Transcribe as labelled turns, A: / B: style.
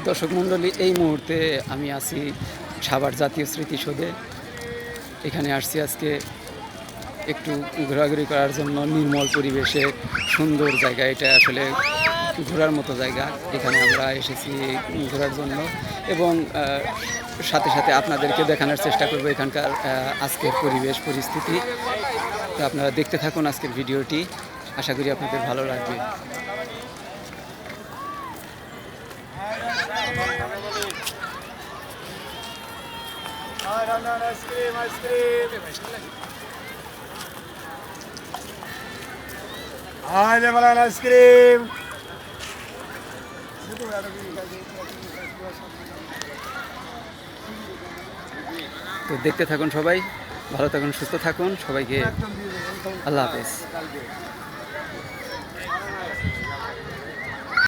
A: দর্শক মণ্ডলী, এই মুহূর্তে আমি আছি সাভার জাতীয় স্মৃতিসৌধে। এখানে আসছি আজকে একটু ঘোরাঘুরি করার জন্য। নির্মল পরিবেশে সুন্দর জায়গা, এটা আসলে ঘোরার মতো জায়গা। এখানে আমরা এসেছি ঘোরার জন্য এবং সাথে সাথে আপনাদেরকে দেখানোর চেষ্টা করব এখানকার আজকের পরিবেশ পরিস্থিতি। তো আপনারা দেখতে থাকুন আজকের ভিডিওটি, আশা করি আপনাদের ভালো লাগবে।
B: আইসক্রিম
A: তো দেখতে থাকুন সবাই, ভালো থাকুন, সুস্থ থাকুন, সবাইকে আল্লাহ হাফেজ।